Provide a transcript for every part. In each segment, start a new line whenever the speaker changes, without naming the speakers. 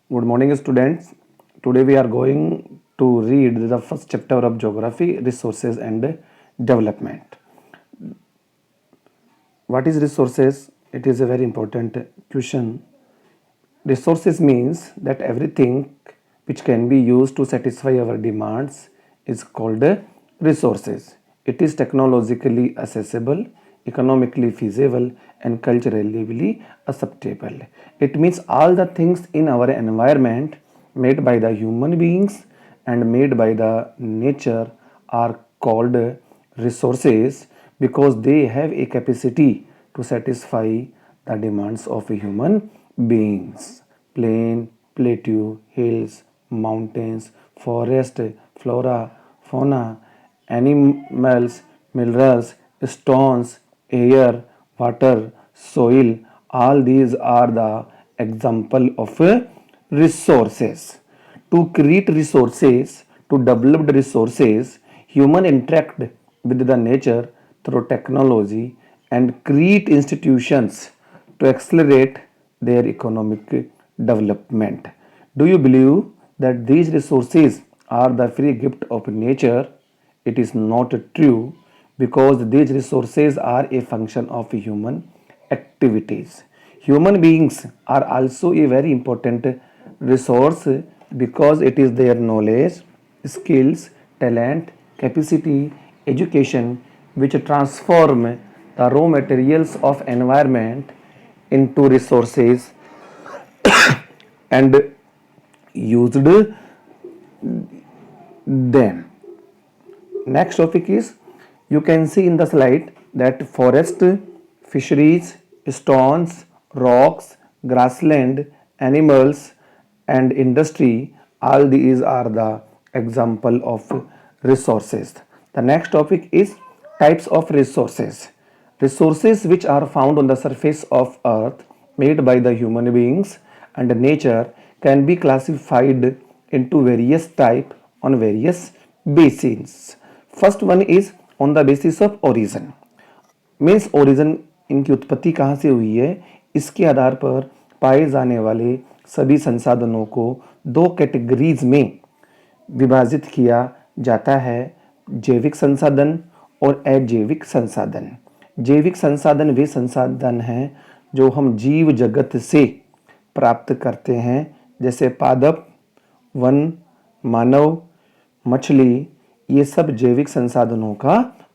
Good morning, students. Today we are going to read the first chapter of Geography, Resources and Development. What is resources? It is a very important question. Resources means that everything which can be used to satisfy our demands is called resources. It is technologically accessible, economically feasible, and culturally acceptable. It means all the things in our environment made by the human beings and made by the nature are called resources because they have a capacity to satisfy the demands of human beings. Plain, plateau, hills, mountains, forest, flora, fauna, animals, minerals, stones, air, water, soil, all these are the example of resources. To create resources, to develop resources, human interact with the nature through technology and create institutions to accelerate their economic development. Do you believe that these resources are the free gift of nature? It is not true because these resources are a function of human activities. Human beings are also a very important resource because it is their knowledge, skills, talent, capacity, education which transform the raw materials of environment into resources and used them. Next topic is, you can see in the slide that forest, fisheries, stones, rocks, grassland, animals and industry, all these are the example of resources. The next topic is types of resources. Resources which are found on the surface of earth made by the human beings and nature can be classified into various type on various bases. First one is on the basis of origin. Means origin, इनकी उत्पत्ति कहाँ से हुई है, इसके आधार पर पाए जाने वाले सभी संसाधनों को दो कैटेगरीज में विभाजित किया जाता है, जैविक संसाधन और अजैविक संसाधन। जैविक संसाधन वे संसाधन हैं जो हम जीव जगत से प्राप्त करते हैं, जैसे पादप, वन, मानव, मछली, ये सब जैविक संसाधनों का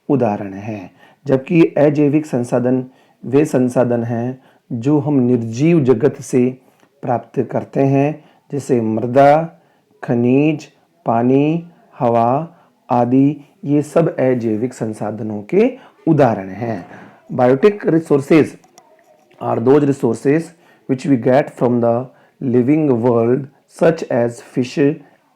उदाहरण है। जबकि अजैविक संसाधन वे संसाधन हैं जो हम निर्जीव जगत से प्राप्त करते हैं, जैसे मृदा, खनिज, पानी, हवा आदि, ये सब अजैविक संसाधनों के उदाहरण हैं। Biotic resources are those resources which we get from the living world such as fish,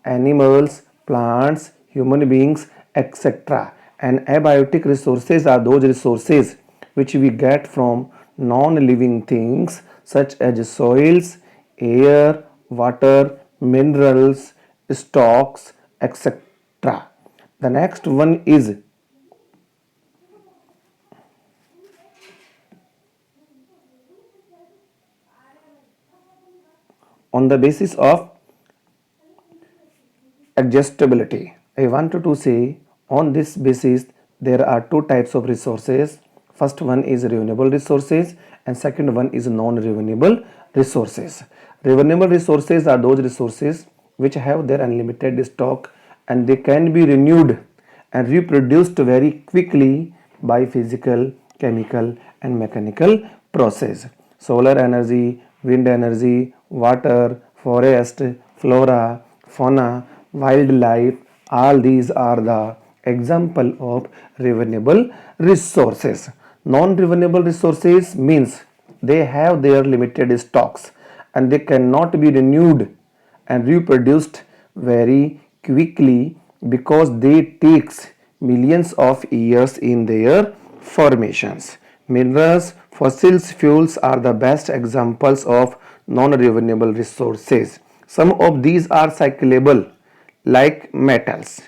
animals, plants, human beings, etc. And abiotic resources are those resources which we get from non-living things such as soils, air, water, minerals, stocks, etc. The next one is on the basis of adjustability. I wanted to say on this basis there are two types of resources. First one is renewable resources and second one is non-renewable resources. Renewable resources are those resources which have their unlimited stock and they can be renewed and reproduced very quickly by physical, chemical and mechanical process. Solar energy, wind energy, water, forest, flora, fauna, wildlife, all these are the example of renewable resources. Non-renewable resources means they have their limited stocks and they cannot be renewed and reproduced very quickly because they takes millions of years in their formations. Minerals, fossils, fuels are the best examples of non-renewable resources. Some of these are cyclable like metals,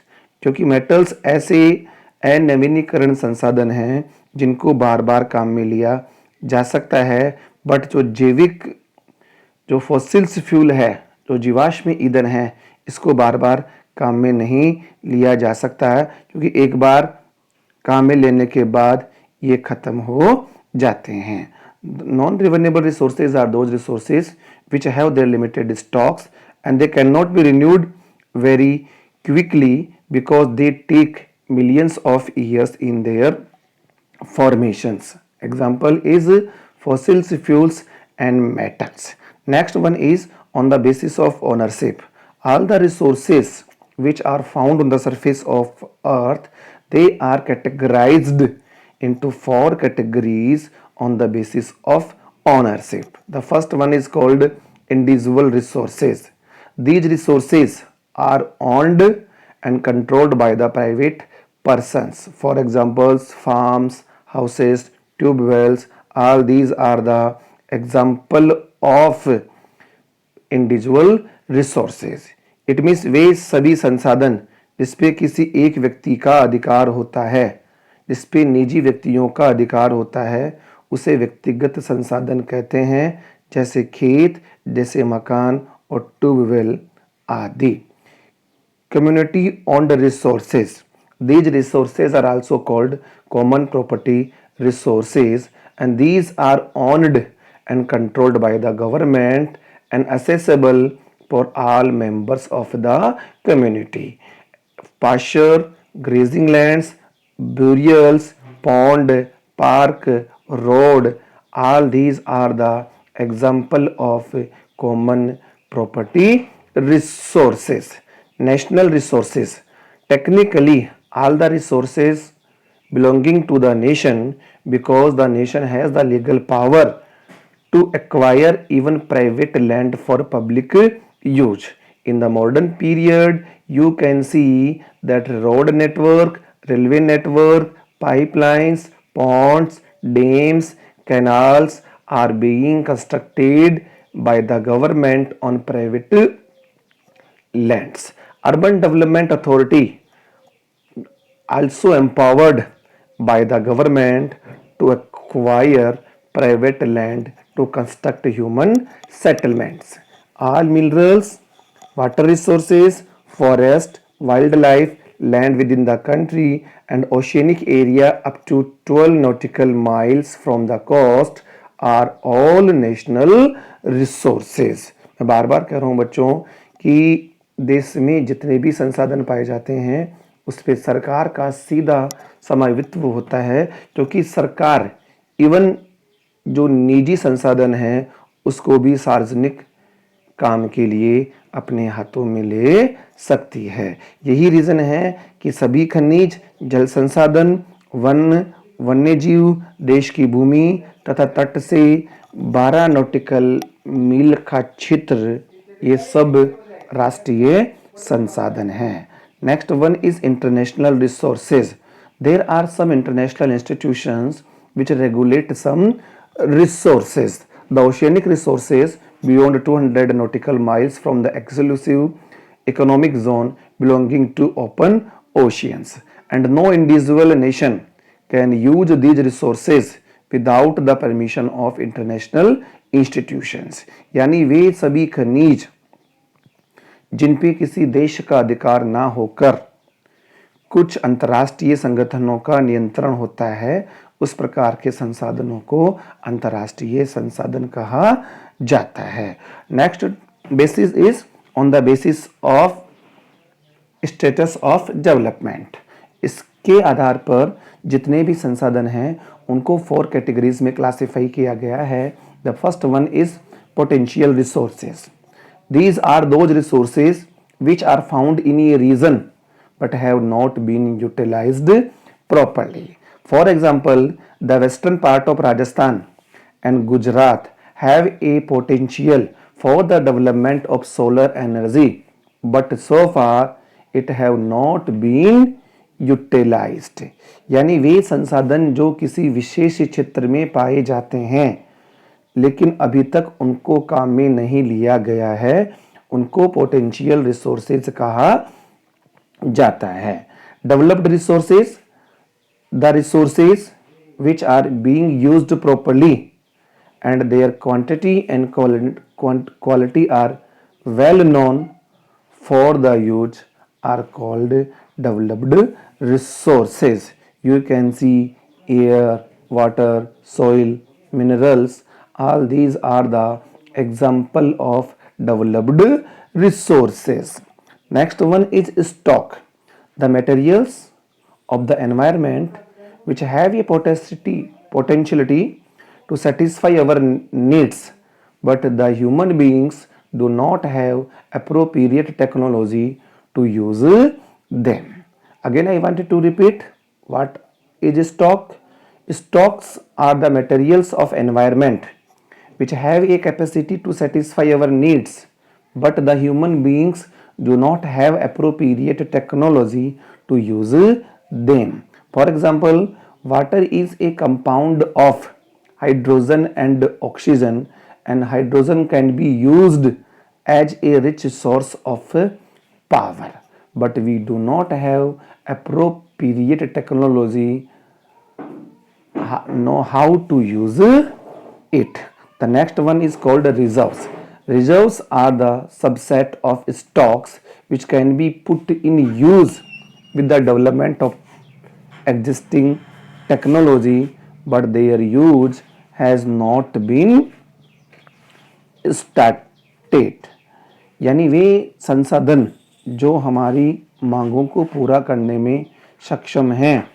क्योंकि metals ऐसे अनवीनीकरण संसाधन हैं जिनको बार बार काम में लिया जा सकता है, बट जो जैविक जो फॉसिल्स फ्यूल है जो जीवाश्म ईंधन है इसको बार बार काम में नहीं लिया जा सकता है, क्योंकि एक बार काम में लेने के बाद ये खत्म हो जाते हैं. Non renewable resources are those resources which have their limited stocks and they cannot be renewed very quickly because they take millions of years in their formations. Example is fossils, fuels and metals. Next one is on the basis of ownership. All the resources which are found on the surface of earth, they are categorized into four categories on the basis of ownership. The first one is called individual resources. These resources are owned and controlled by the private persons. For example, farms, houses, tube wells, all these are the example of individual resources. It means वे सभी संसाधन जिसपे किसी एक व्यक्ति का अधिकार होता है, जिसपे निजी व्यक्तियों का अधिकार होता है, उसे व्यक्तिगत संसाधन कहते हैं, जैसे खेत, जैसे मकान और ट्यूबवेल आदि. Community owned resources. These resources are also called common property resources and these are owned and controlled by the government and accessible for all members of the community. Pasture, grazing lands, burials, pond, park, road, all these are the example of common property resources. National resources. Technically, all the resources belonging to the nation because the nation has the legal power to acquire even private land for public use. In the modern period, you can see that road network, railway network, pipelines, ponds, dams, canals are being constructed by the government on private lands. Urban Development Authority also empowered by the government to acquire private land to construct human settlements. All minerals, water resources, forest, wildlife, land within the country and oceanic area up to 12 nautical miles from the coast are all national resources. मैं बार बार कह रहा हूँ बच्चों कि देश में जितने भी संसाधन पाए जाते हैं उस पर सरकार का सीधा समावित्व होता है, क्योंकि सरकार इवन जो निजी संसाधन है उसको भी सार्वजनिक काम के लिए अपने हाथों में ले सकती है. यही रीज़न है कि सभी खनिज, जल संसाधन, वन, वन्यजीव, देश की भूमि तथा तट से 12 नॉटिकल मील का क्षेत्र, ये सब राष्ट्रीय संसाधन हैं. Next one is international resources. There are some international institutions which regulate some resources. The oceanic resources beyond 200 nautical miles from the exclusive economic zone belonging to open oceans, and no individual nation can use these resources without the permission of international institutions. यानी वे सभी खनिज जिन पे किसी देश का अधिकार ना होकर कुछ अंतर्राष्ट्रीय संगठनों का नियंत्रण होता है, उस प्रकार के संसाधनों को अंतर्राष्ट्रीय संसाधन कहा जाता है. Next basis is on the basis of status of development. इसके आधार पर जितने भी संसाधन हैं उनको 4 कैटेगरीज में क्लासिफाई किया गया है. The first one is potential resources. These are those resources which are found in a region but have not been utilized properly. For example, the western part of Rajasthan and Gujarat have a potential for the development of solar energy, but so far it have not been utilized. यानी वे संसाधन जो किसी विशेष क्षेत्र में पाए जाते हैं लेकिन अभी तक उनको काम में नहीं लिया गया है, उनको पोटेंशियल रिसोर्सेज कहा जाता है. Developed resources, the resources which are being used properly and their quantity and quality are well known for the use are called developed resources. You can see air, water, soil, minerals. All these are the example of developed resources. Next one is stock. The materials of the environment which have a potentiality to satisfy our needs, but the human beings do not have appropriate technology to use them. Again, I wanted to repeat, what is stock? Stocks are the materials of environment which have a capacity to satisfy our needs, but the human beings do not have appropriate technology to use them. For example, water is a compound of hydrogen and oxygen, and hydrogen can be used as a rich source of power, but we do not have appropriate technology know how to use it. The next one is called reserves. Reserves are the subset of stocks which can be put in use with the development of existing technology, but their use has not been started. यानी वे संसाधन जो हमारी मांगों को पूरा करने में सक्षम हैं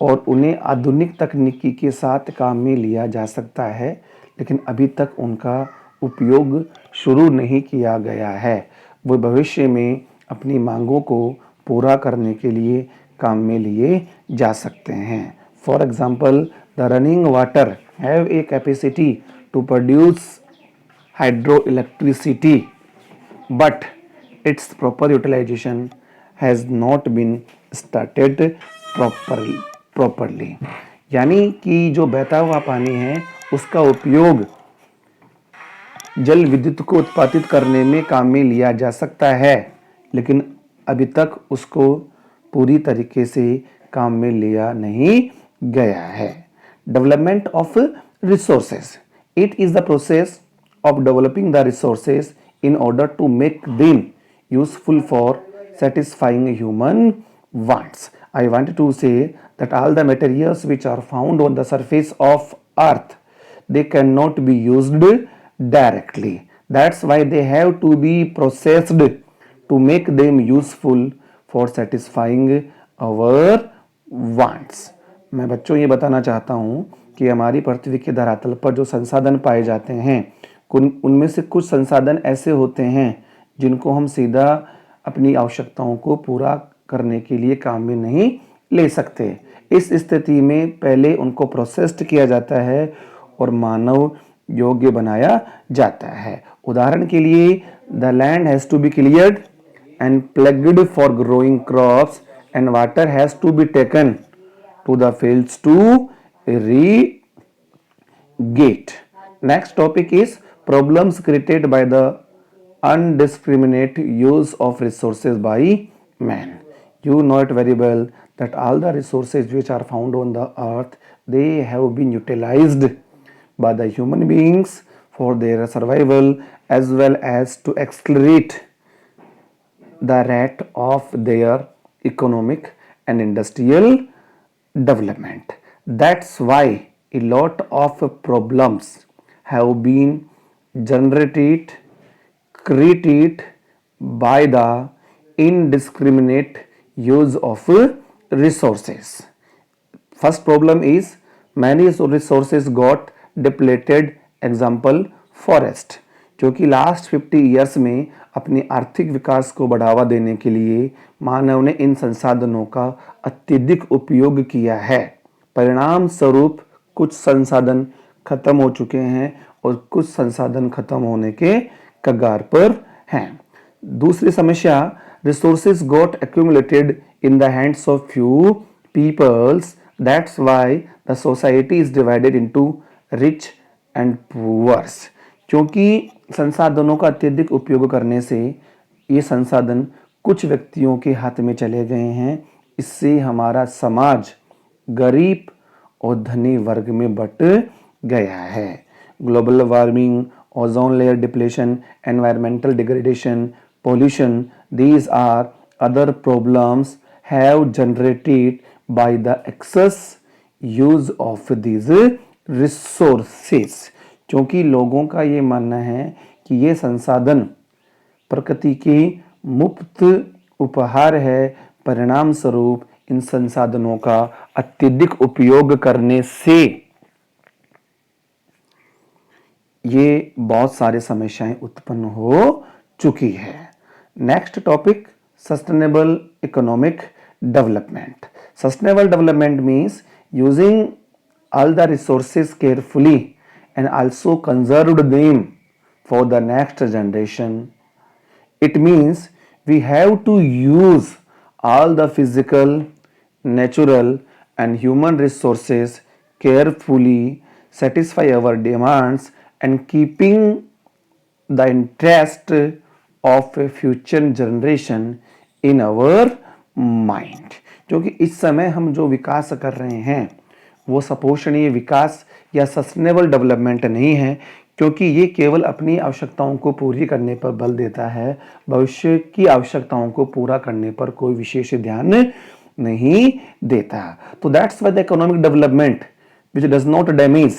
और उन्हें आधुनिक तकनीकी के साथ काम में लिया जा सकता है, लेकिन अभी तक उनका उपयोग शुरू नहीं किया गया है। वो भविष्य में अपनी मांगों को पूरा करने के लिए काम में लिए जा सकते हैं। For example, the running water have a capacity to produce hydroelectricity, but its proper utilization has not been started properly. यानी कि जो बहता हुआ पानी है उसका उपयोग जल विद्युत को उत्पादित करने में काम में लिया जा सकता है, लेकिन अभी तक उसको पूरी तरीके से काम में लिया नहीं गया है। Development of resources, it is the process of developing the resources in order to make them useful for satisfying human wants. I want to say that all the materials which are found on the surface of earth, they cannot be used directly. That's why they have to be processed to make them useful for satisfying our wants. मैं बच्चों ये बताना चाहता हूँ कि हमारी पृथ्वी के धरातल पर जो संसाधन पाए जाते हैं उनमें से कुछ संसाधन ऐसे होते हैं जिनको हम सीधा अपनी आवश्यकताओं को पूरा करने के लिए काम में नहीं ले सकते। इस स्थिति में पहले उनको प्रोसेस्ड किया जाता है और मानव योग्य बनाया जाता है। उदाहरण के लिए, the land has to be cleared and ploughed for growing crops and water has to be taken to the fields to irrigate. Next topic is problems created by the undiscriminate use of resources by man. You know it very well that all the resources which are found on the earth, they have been utilized by the human beings for their survival as well as to accelerate the rate of their economic and industrial development. That's why a lot of problems have been generated, created by the indiscriminate use of resources. First problem is many resources got depleted. Example, forest, जो कि last 50 years में अपनी आर्थिक विकास को बढ़ावा देने के लिए मानव ने इन संसाधनों का अत्यधिक उपयोग किया है। परिणाम स्वरूप कुछ संसाधन खत्म हो चुके हैं और कुछ संसाधन खत्म होने के कगार पर हैं। दूसरी समस्या, resources got accumulated in the hands of few peoples, that's why the society is divided into rich and poors. क्योंकि संसाधनों का अत्यधिक उपयोग करने से ये संसाधन कुछ व्यक्तियों के हाथ में चले गए हैं, इससे हमारा समाज गरीब और धनी वर्ग में बट गया है। Global warming ozone layer depletion, environmental degradation, pollution. These are other problems have generated by the excess use of these resources. क्योंकि लोगों का ये मानना है कि ये संसाधन प्रकृति की मुफ्त उपहार है, परिणाम स्वरूप इन संसाधनों का अत्यधिक उपयोग करने से ये बहुत सारी समस्याएं उत्पन्न हो चुकी है. Next topic, sustainable economic development. Sustainable development means using all the resources carefully and also conserved them for the next generation. It means we have to use all the physical, natural and human resources carefully, satisfy our demands and keeping the interest of a future generation in our mind. क्योंकि इस समय हम जो विकास कर रहे हैं वो सपोषणीय विकास या सस्टेनेबल डेवलपमेंट नहीं है, क्योंकि ये केवल अपनी आवश्यकताओं को पूरी करने पर बल देता है, भविष्य की आवश्यकताओं को पूरा करने पर कोई विशेष ध्यान नहीं देता. तो that's why the economic development which does not damage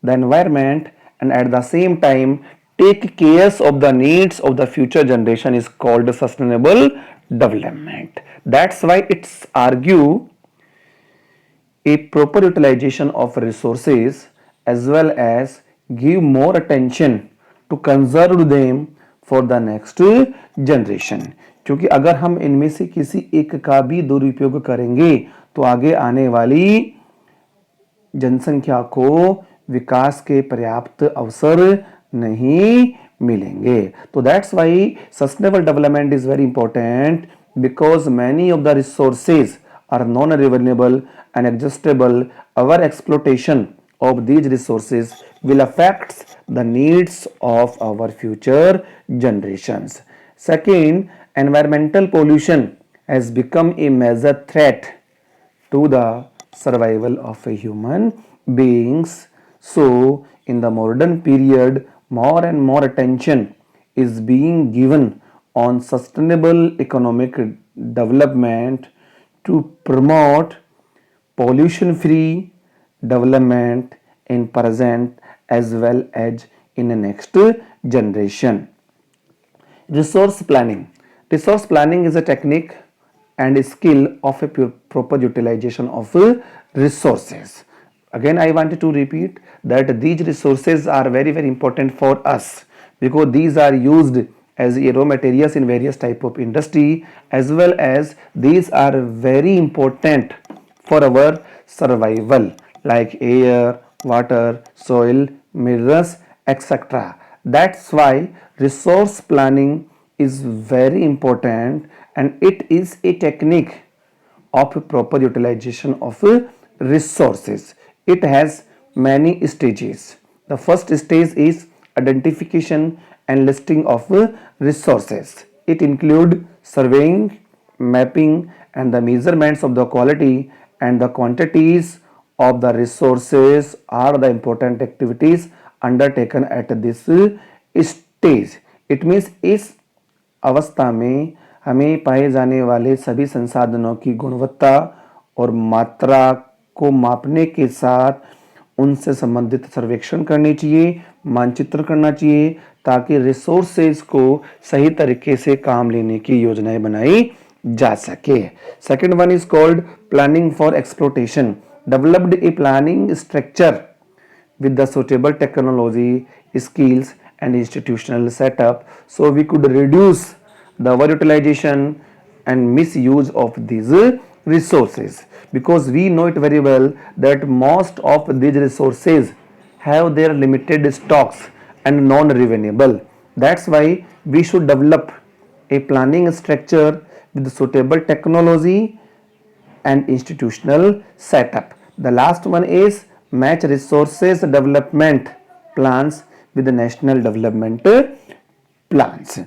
the environment and at the same time take care of the needs of the future generation is called sustainable development. That's why it's argue a proper utilization of resources as well as give more attention to conserve them for the next generation. क्योंकि अगर हम इनमें से किसी एक का भी दुरुपयोग करेंगे तो आगे आने वाली जनसंख्या को विकास के पर्याप्त अवसर नहीं मिलेंगे. तो that's why sustainable development is very important because many of the resources are non-renewable and exhaustible. Our exploitation of these resources will affect the needs of our future generations. Second, environmental pollution has become a major threat to the survival of human beings. So, in the modern period, more and more attention is being given on sustainable economic development to promote pollution-free development in present as well as in the next generation. Resource planning. Resource planning is a technique and a skill of a proper utilization of resources. Again, I wanted to repeat that these resources are very, very important for us because these are used as raw materials in various type of industry, as well as these are very important for our survival like air, water, soil, minerals, etc. That's why resource planning is very important and it is a technique of proper utilization of resources. It has many stages. The first stage is identification and listing of resources. It include surveying, mapping and the measurements of the quality and the quantities of the resources are the important activities undertaken at this stage. It means इस अवस्था में हमें पाए जाने वाले सभी संसाधनों की गुणवत्ता और मात्रा को मापने के साथ उनसे संबंधित सर्वेक्षण करनी चाहिए, मानचित्र करना चाहिए ताकि रिसोर्सेज को सही तरीके से काम लेने की योजनाएं बनाई जा सके. Second one is called planning for exploitation. Developed a planning structure with the suitable technology, skills and institutional setup so we could reduce the overutilization and misuse of these resources, because we know it very well that most of these resources have their limited stocks and non-renewable. That's why we should develop a planning structure with suitable technology and institutional setup. The last one is match resources development plans with the national development plans.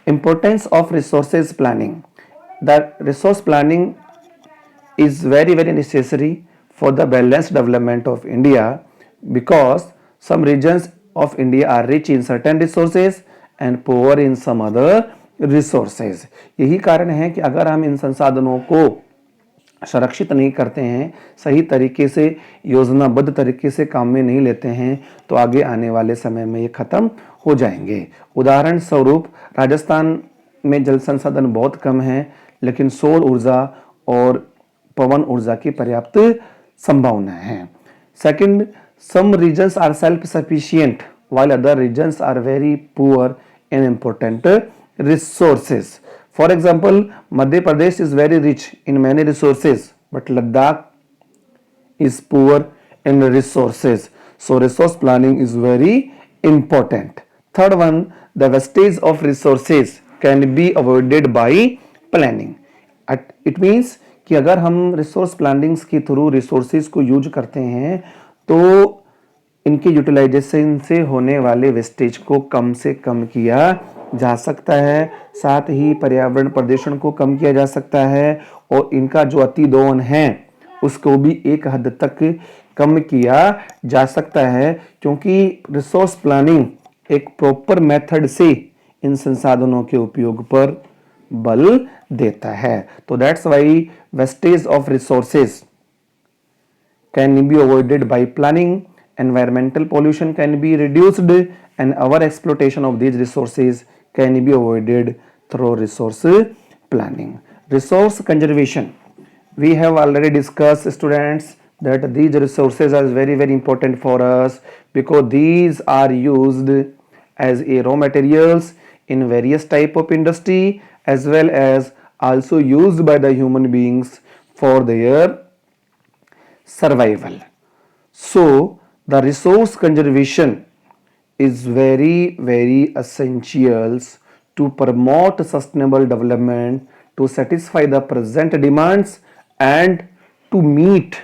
Importance of resources planning. The resource planning is very, very necessary for the balanced development of India because some regions of India are rich in certain resources and poor in some other resources. यही कारण है कि अगर हम इन संसाधनों को संरक्षित नहीं करते हैं, सही तरीके से योजनाबद्ध तरीके से काम में नहीं लेते हैं, तो आगे आने वाले समय में ये खत्म हो जाएंगे. उदाहरण स्वरूप राजस्थान में जल संसाधन बहुत कम है, लेकिन सौर ऊर्जा और पवन ऊर्जा की पर्याप्त संभावना है. Second, some regions are self-sufficient while other regions are very poor in important resources. For example, Madhya Pradesh is very rich in many resources, but Ladakh is poor in resources. So resource planning is very important. Third one, the wastage of resources can be avoided by planning. It means कि अगर हम resource plannings के through resources को use करते हैं तो इनके utilisation से होने वाले वेस्टेज को कम से कम किया जा सकता है. साथ ही पर्यावरण प्रदूषण को कम किया जा सकता है और इनका जो अतिदोहन है उसको भी एक हद तक कम किया जा सकता है, क्योंकि रिसोर्स प्लानिंग एक प्रॉपर मेथड से इन संसाधनों के उपयोग पर बल देता है. तो that's why wastage of resources can be avoided by planning, environmental pollution can be reduced, and our exploitation of these resources can be avoided through resource planning. Resource conservation, we have already discussed, students, that these resources are very important for us because these are used as a raw materials in various type of industry as well as also used by the human beings for their survival. So the resource conservation is very essential to promote sustainable development, to satisfy the present demands and to meet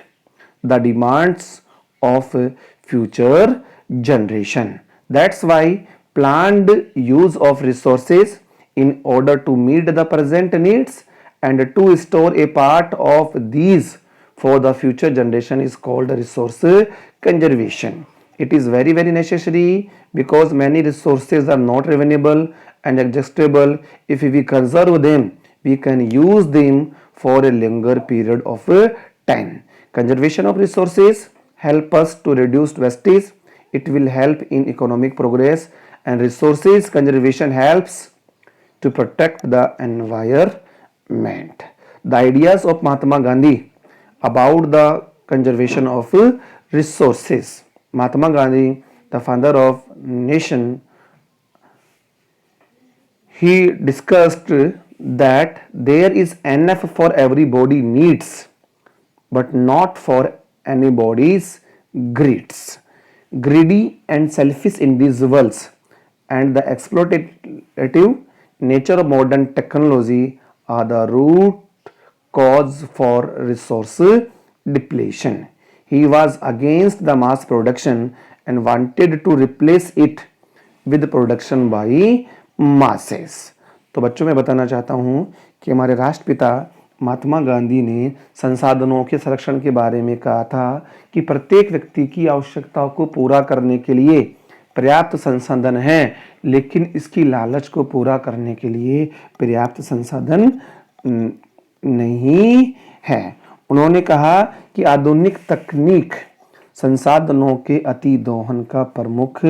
the demands of future generation. That's why planned use of resources in order to meet the present needs and to store a part of these for the future generation is called resource conservation. It is very necessary because many resources are not renewable and adjustable. If we conserve them, we can use them for a longer period of time. Conservation of resources help us to reduce wastage. It will help in economic progress, and resources conservation helps to protect the environment. The ideas of Mahatma Gandhi about the conservation of resources. Mahatma Gandhi, the founder of nation, he discussed that there is enough for everybody needs but not for anybody's greeds. Greedy and selfish individuals and the exploitative nature of modern technology are the root cause for resource depletion. He was against the mass production and wanted to replace it with production by masses. तो बच्चों मैं बताना चाहता हूँ कि हमारे राष्ट्रपिता महात्मा गांधी ने संसाधनों के संरक्षण के बारे में कहा था कि प्रत्येक व्यक्ति की आवश्यकताओं को पूरा करने के लिए पर्याप्त संसाधन है, लेकिन इसकी लालच को पूरा करने के लिए पर्याप्त संसाधन नहीं है. उन्होंने कहा कि आधुनिक तकनीक संसाधनों के अतिदोहन का प्रमुख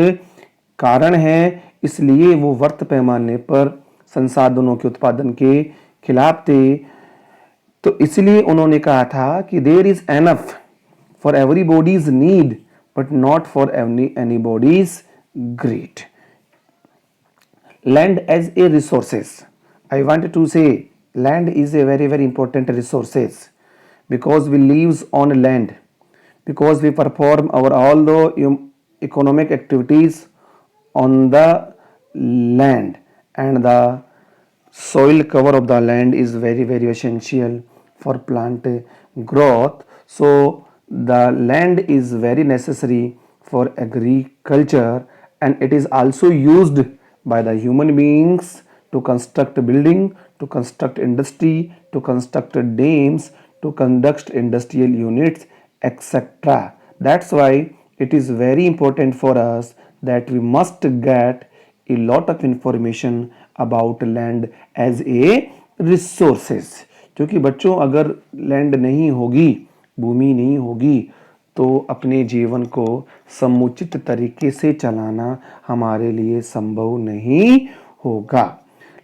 कारण है, इसलिए वो वर्त पैमाने पर संसाधनों के उत्पादन के खिलाफ थे. तो इसलिए उन्होंने कहा था कि there is enough for everybody's need but not for anybody's greed. Land as a resources, I want to say land is a very important resources because we lives on land, because we perform our all the economic activities on the land, and the soil cover of the land is very essential for plant growth. So the land is very necessary for agriculture, and it is also used by the human beings to construct building, to construct industry, to construct dams, to conduct industrial units, etc. That's why it is very important for us that we must get a lot of information about land as a resources. क्योंकि बच्चों अगर land नहीं होगी, भूमि नहीं होगी, तो अपने जीवन को समुचित तरीके से चलाना हमारे लिए संभव नहीं होगा.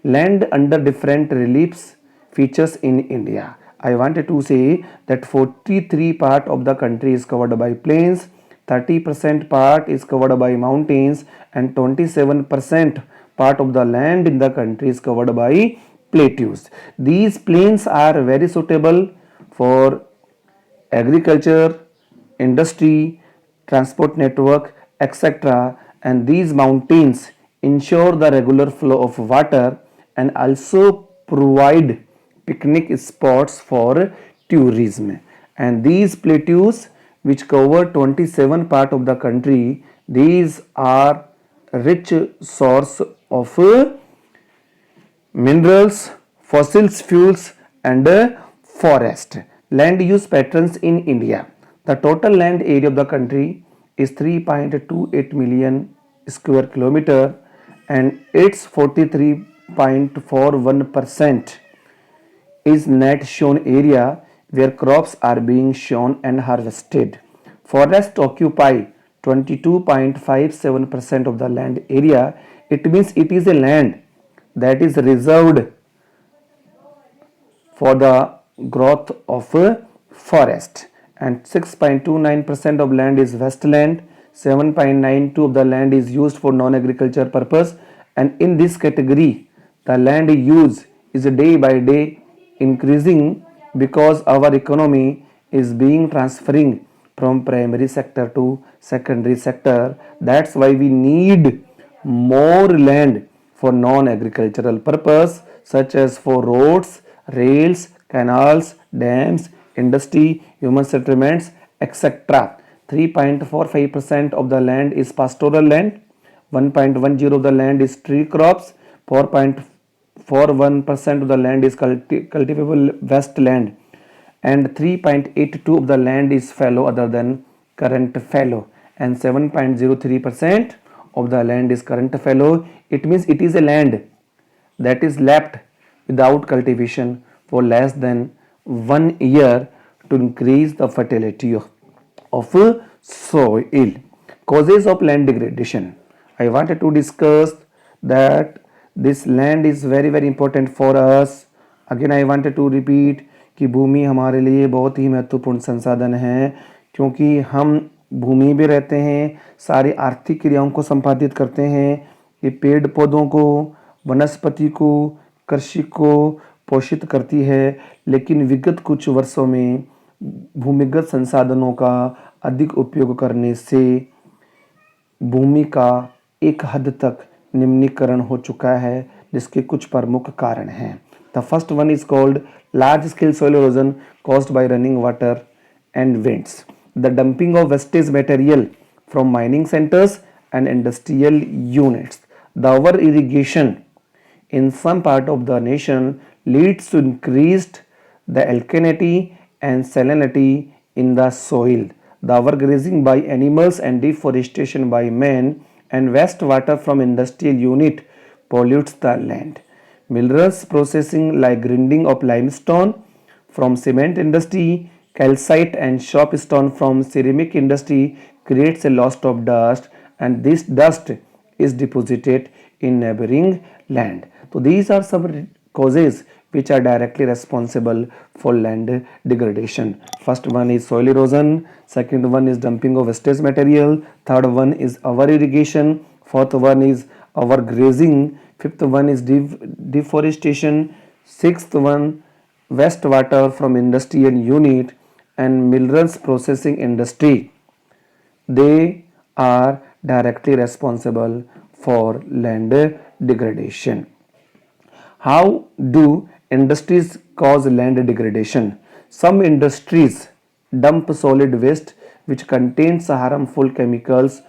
Land under different reliefs features in India. I wanted to say that 43% of the country is covered by plains, 30% part is covered by mountains, and 27% part of the land in the country is covered by plateaus. These plains are very suitable for agriculture, industry, transport network, etc. And these mountains ensure the regular flow of water and also provide picnic spots for tourism. And these plateaus, which cover 27 part of the country, these are rich source of minerals, fossil fuels, and forest. Land use patterns in India. The total land area of the country is 3.28 million square kilometer, and its 43.41% is net shown area where crops are being shown and harvested. Forests occupy 22.57% of the land area. It means it is a land that is reserved for the growth of forest, and 6.29% of land is wasteland, 7.92% of the land is used for non-agriculture purpose, and in this category the land use is day by day increasing because our economy is being transferring from primary sector to secondary sector. That's why we need more land for non-agricultural purpose such as for roads, rails, canals, dams, industry, human settlements, etc. 3.45% of the land is pastoral land, 1.10% of the land is tree crops, 4.41% of the land is cultivable wasteland, and 3.82% of the land is fallow other than current fallow, and 7.03% of the land is current fallow. It means it is a land that is left without cultivation for less than 1 year to increase the fertility of soil. Causes of land degradation. I wanted to discuss that this land is very very important for us. Again I wanted to repeat कि भूमि हमारे लिए बहुत ही महत्वपूर्ण संसाधन है, क्योंकि हम भूमि में रहते हैं, सारी आर्थिक क्रियाओं को संपादित करते हैं. ये पेड़ पौधों को, वनस्पति को, कृषि को पोषित करती है. लेकिन विगत कुछ वर्षों में भूमिगत संसाधनों का अधिक उपयोग करने से भूमि का एक हद तक निम्नीकरण हो चुका है, जिसके कुछ प्रमुख कारण हैं. The first one is called large scale soil erosion caused by running water and winds. The dumping of wastage material from mining centers and industrial units. The over irrigation in some part of the nation leads to increased the alkalinity and salinity in the soil. The overgrazing by animals and deforestation by men and wastewater from industrial unit pollutes the land. Minerals processing like grinding of limestone from cement industry, calcite and soapstone from ceramic industry creates a loss of dust, and this dust is deposited in neighboring land. So these are some causes which are directly responsible for land degradation. First one is soil erosion, second one is dumping of wastage material, third one is over irrigation, fourth one is overgrazing, fifth one is deforestation, sixth one wastewater from industrial unit, and minerals processing industry. They are directly responsible for land degradation. How do industries cause land degradation? Some industries dump solid waste which contains harmful chemicals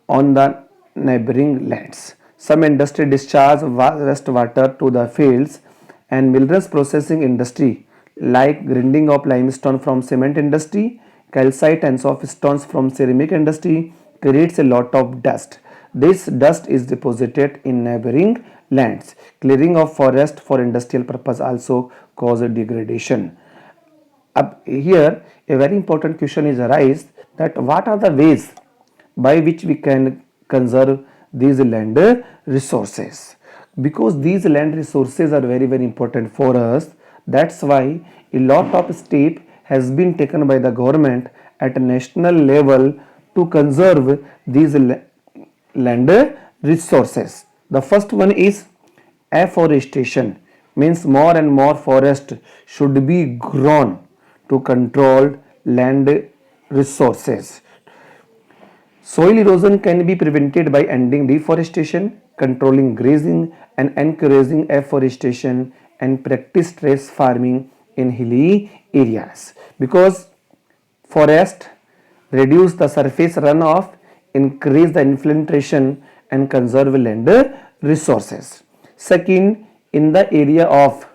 on the neighboring lands. Some industry discharge wastewater to the fields, and minerals processing industry like grinding of limestone from cement industry, calcite and soft stones from ceramic industry creates a lot of dust. This dust is deposited in neighboring lands. Clearing of forest for industrial purpose also causes degradation. Up here, a very important question is arise that what are the ways by which we can conserve these land resources, because these land resources are very important for us. That's why a lot of step has been taken by the government at a national level to conserve these land resources. The first one is afforestation, means more and more forest should be grown to control land resources. Soil erosion can be prevented by ending deforestation, controlling grazing, and encouraging afforestation and practice terrace farming in hilly areas. Because forest reduce the surface runoff, increase the infiltration, and conserve land resources. Second, in the area of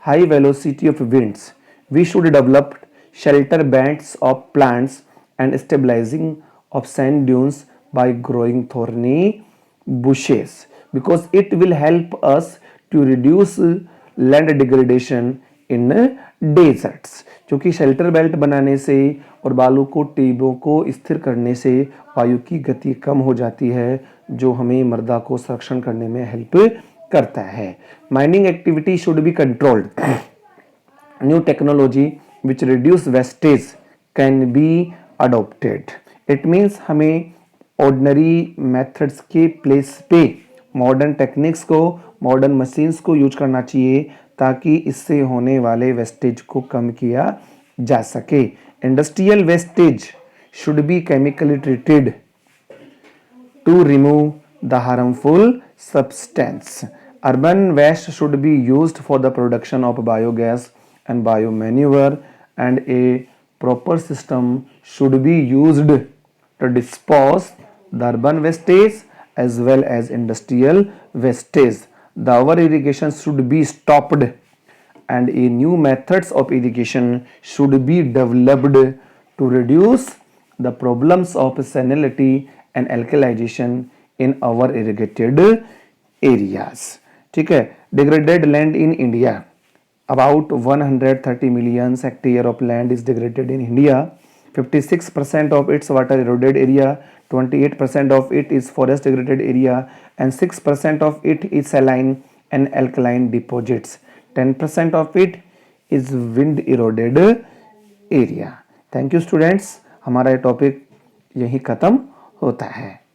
high velocity of winds, we should develop shelter bands of plants and stabilizing of sand dunes by growing thorny bushes, because it will help us to reduce land degradation in deserts. क्योंकि shelter belt बनाने से और बालू को टेबों को स्थिर करने से वायु की गति कम हो जाती है, जो हमें मृदा को संरक्षण करने में हेल्प करता है. Mining activity should be controlled. New technology which reduce wastage can be adopted. It means हमें ऑर्डिनरी मेथड्स के प्लेस पे मॉडर्न टेक्निक्स को, मॉडर्न मशीन्स को यूज करना चाहिए ताकि इससे होने वाले वेस्टेज को कम किया जा सके. Industrial wastage should be chemically treated to remove the harmful substance. Urban waste should be used for the production of biogas and biomanure, and a proper system should be used to dispose the urban wastage as well as industrial wastage. The over irrigation should be stopped and a new methods of irrigation should be developed to reduce the problems of salinity and alkalization in our irrigated areas. ठीक है. Degraded land in India, about 130 million hectare of land is degraded in India. 56% of its water eroded area, 28% of it is forest degraded area, and 6% of it is saline and alkaline deposits. 10% of it is wind eroded area. Thank you students. हमारा ये topic यही खत्म होता है.